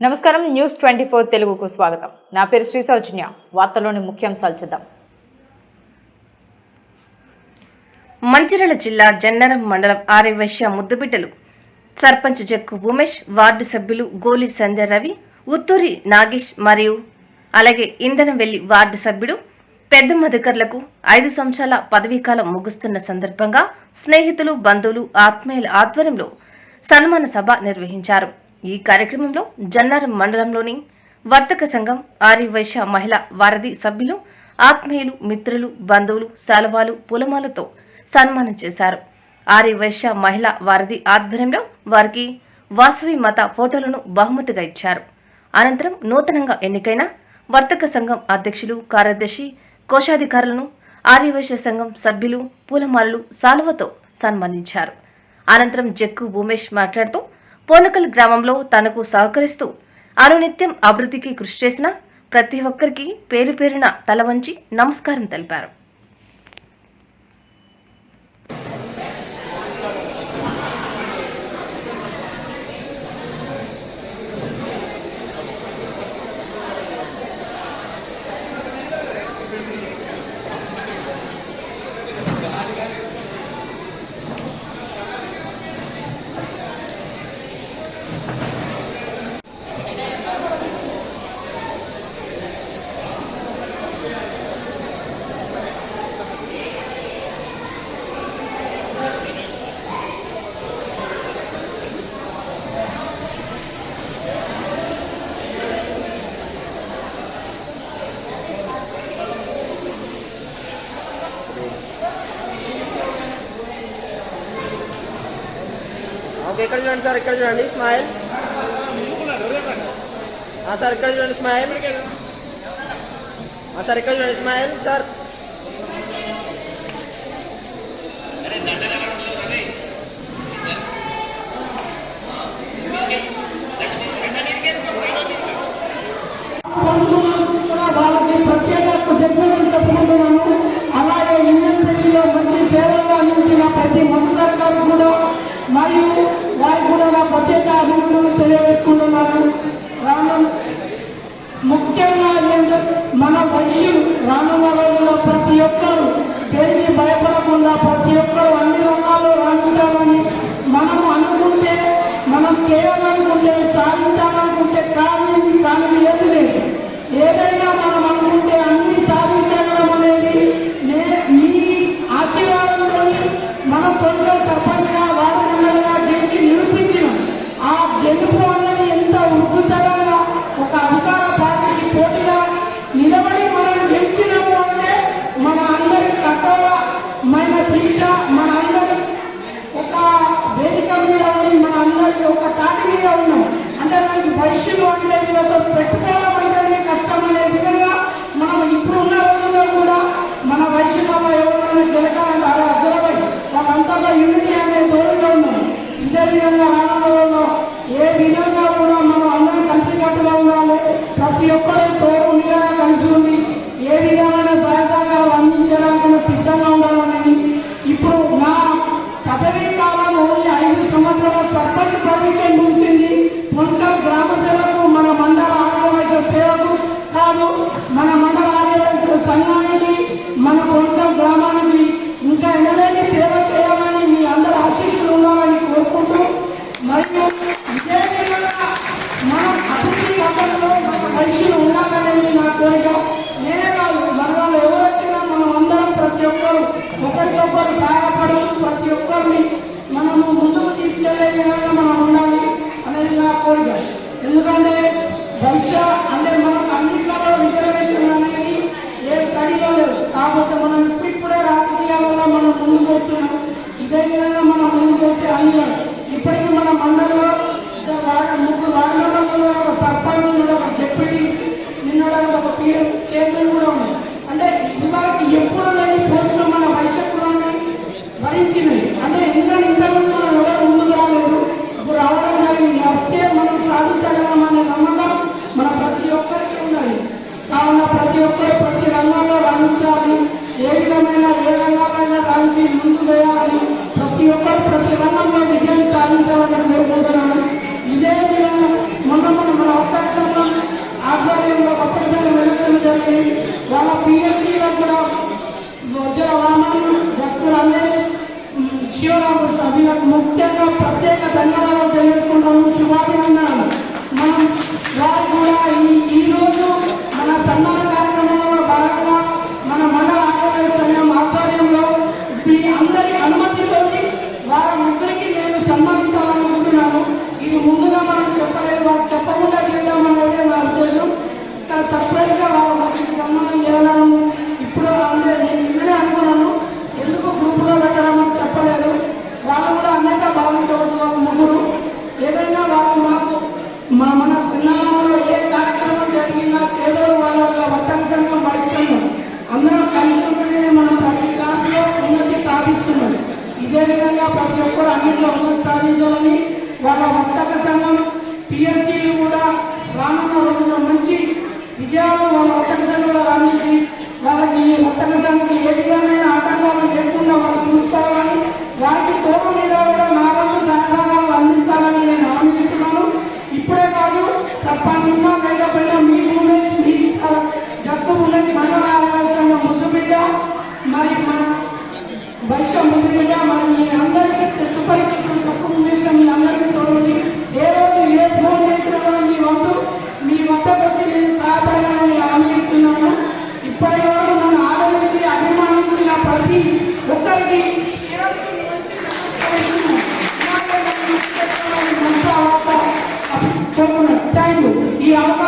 నమస్కారం న్యూస్ 24 తెలుగుకు స్వాగతం. నా పేరు శ్రీ సౌజన్య. వార్తల్లోని ముఖ్యాంశాలు చూద్దాం. మంచిర్యాల జిల్లా జన్నరం మండలం ఆర్యవైశ్య ముద్దుబిడ్డలు సర్పంచ్ జక్కు ఉమేష్, వార్డు సభ్యులు గోలి సంధ్య రవి, ఉత్తూరి నాగేష్ మరియు అలాగే ఇంధనంవెల్లి వార్డు సభ్యుడు పెద్ద మధుకర్లకు 5 సంవత్సరాల పదవీకాలం ముగుస్తున్న సందర్భంగా స్నేహితులు, బంధువులు, ఆత్మీయుల ఆధ్వర్యంలో సన్మాన సభ నిర్వహించారు. ఈ కార్యక్రమంలో జన్నారం మండలంలోని వర్తక సంఘం, ఆర్యవైశ్య మహిళా వారధి సభ్యులు, ఆత్మీయులు, మిత్రులు, బంధువులు శాలువాలు, పూలమాలతో సన్మానం చేశారు. ఆర్యవైశ్య మహిళా వారధి ఆధ్వర్యంలో వారికి వాసవి మాత ఫోటోలను బహుమతిగా ఇచ్చారు. అనంతరం నూతనంగా ఎన్నికైన వర్తక సంఘం అధ్యక్షులు, కార్యదర్శి, కోశాధికారులను ఆర్యవైశ్య సంఘం సభ్యులు పూలమాలలు, శాలువతో సన్మానించారు. అనంతరం జక్కు ఉమేష్ మాట్లాడుతూ పోనకల్ గ్రామంలో తనకు సహకరిస్తూ అనునిత్యం అభివృద్ధికి కృషి చేసిన ప్రతి ఒక్కరికి పేరు పేరున తల వంచి నమస్కారం తెలిపారు. ఇక్కడ చూడండి సార్, ఇక్కడ చూడండి స్మైల్. సార్ ఇక్కడ చూడండి స్మైల్. సార్ ఇక్కడ చూడండి స్మైల్ సార్. వాళ్ళకి ప్రత్యేక కృతజ్ఞతలు చెప్పుకుంటున్నాను. అలాగే ఇండియన్ పెళ్లిలో మంచి సేవలు అందించిన ప్రతి మధుకర్ కూడా మరియు వారికి కూడా నా ప్రత్యేక అభినందనలు తెలియజేసుకుంటున్నాను. ముఖ్యంగా మన వైశ్యులు రానున్న రోజుల్లో ప్రతి ఒక్కరు దేనికి భయపడకుండా ప్రతి ఒక్కరు అన్ని రంగాల్లో రాణించాలని మనము అనుకుంటే, మనం చేయాలనుకుంటే, సాధించాలనుకుంటే కానీ ఏది లేదు. ఏదైనా మనం అనుకుంటే అన్ని సాధించగలం అనేది మీ ఆశీర్వాదంతో మనం కొంచెం సర్పంచ్గా వార్డు మెంబర్గా గెలిచి నిరూపించినాం. ఆ గెలుపు అనేది ఎంత ఉద్భుతంగా ఒక అధికార పార్టీకి పోటీగా నిలబడి మనం గెలిచినాము అంటే మన అందరి కఠోరమైన దీక్ష, మన అందరి ఒక వేదిక మీద ఉండి మన అందరి ఒక తాటి మీద ఉన్నాం. అంటే దానికి వైశ్యులు అంటే వీళ్ళతో పెట్టుకోవడం అంటేనే కష్టం అనే విధంగా మనం ఇప్పుడు ఉన్న రోజుల్లో కూడా మన వైశ్యులలో ఎవరైనా గెలకాలంటే అలా అర్థమై వాళ్ళంతా యూనిటీ అనే తోడుగా ఉన్నాం. ఇదే విధంగా రానున్న ఏ విధంగా కూడా మనం అందరం కలిసికట్టుగా ఉండాలి. ప్రతి ఒక్కరూ తోడుగా కలిసి ఉండి ఏ విధమైన సహకారాలు అందించడానికి సిద్ధంగా ఉండాలని ఇప్పుడు నా పదవీ కాలం ఓన్లీ 5 సంవత్సరాల సర్పంచ్ పదవికే ముగిసింది. పొంటల్ గ్రామ సేవకు మన మండల ఆర్యవైశ్య సేవకు కాదు, మన మండల ఆర్యవైశ్య సంఘానికి, మన పొంటల్ గ్రామానికి ఇంకా ఎనలేని సేవ చేయాలని మీ అందరి ఆశీస్సులు ఉండాలని కోరుకుంటూ, మరియు ఇదే విధంగా మనం అభివృద్ధి పథకంలో మన వైశ్యులు ఉండాలనేది నా కోరిక. నేనే కాదు, మనలో ఎవరు వచ్చినా మనం అందరం ప్రతి ఒక్కరు ఒకరికొకరు సహాయపడి ప్రతి ఒక్కరిని మనము ముందుకు తీసుకెళ్లే విధంగా మనం ఉండాలి అనేది నా కోరిక. ఎందుకంటే వైశ్య అంటే మనకు అన్నింటిలో రిజర్వేషన్ అనేది ఏ స్టడీలో లేదు. కాబట్టి మనం ఇప్పుడే రాజకీయాలలో మనం ముందుకు వస్తున్నాం. ఇదే విధంగా మనం ముందుకు వచ్చే అన్ని ఇప్పటికీ మన మండలంలో 3 వార్డులలో ఒక సర్పంచ్, ఒక డిప్యూటీ, నిన్న ఒక చైర్మన్ కూడా ఉంది. అంటే ఇవాళకి ఎప్పుడు లేని పోస్టులు మన వైశ్య కులాన్ని భరించినవి. అంటే ఇంతకుముందు మనం ఎవరు ముందుకు రాలేదు, ఇప్పుడు రావడం జరిగింది. వస్తే మనం సాధించగలమనే నమ్మకం మన ప్రతి ఒక్కరికి ఉన్నది. కావున ప్రతి ఒక్కరు ప్రతి రంగంలో రాణించాలి. ఏ విధమైన ఏ రంగాలైనా రాణించి ముందుకు వేయాలని ప్రతి ఒక్కరు ప్రతి రంగంలో విజయం సాధించాలని కోరుకుంటున్నాను. చిన్నారంలో ఏ కార్యక్రమం జరిగినా ఏదో వాళ్ళ వర్తక సంఘం బయట సంఘం అందరం కలిసి ఉంటేనే మనం ప్రతి దాంట్లో ఉన్నతి సాధిస్తున్నాం. ఇదే విధంగా ప్రతి ఒక్కరు అన్నింటిలో ఉన్నతి సాధించాలని వాళ్ళ వర్తక సంఘం పిఎస్టీలు కూడా రానున్న రోజుల్లో మంచి విజయాలు వాళ్ళ వర్తక సంఘంలో రాణించి వాళ్ళకి వర్తక సంఘం ఏ విధమైన ఆటంకాలు లేకుండా వాళ్ళు చూసుకోవాలని వారికి తోడు మీద కూడా నా వంతు సహకారాలు అందిస్తానని నేను హామీ ఇస్తున్నాను. ఇప్పుడే కాదు తప్పకుండా లేకపోయినా మీ మూమెంట్ మీ జట్టు ఉన్నది మండల ఆరోగ్యంగా ముద్దుబిడ్డ మరి మన వైశ్య ముద్దుబిడ్డ మరి మీ అందరికీ సుపరిచితులు తక్కువ చేసిన మీ అందరికీ తోడుంది. ఏ రోజు ఏ ఫోన్ చేసినా కూడా మీ వంతు మీ వద్దకు వచ్చి నేను సహాయపడాలని హామీ ఇస్తున్నాను. ఇప్పటి వరకు నన్ను ఆదరించి అభిమానించిన ప్రతి ఒక్కరికి థ్యాంక్ యూ. ఈ అవకాశం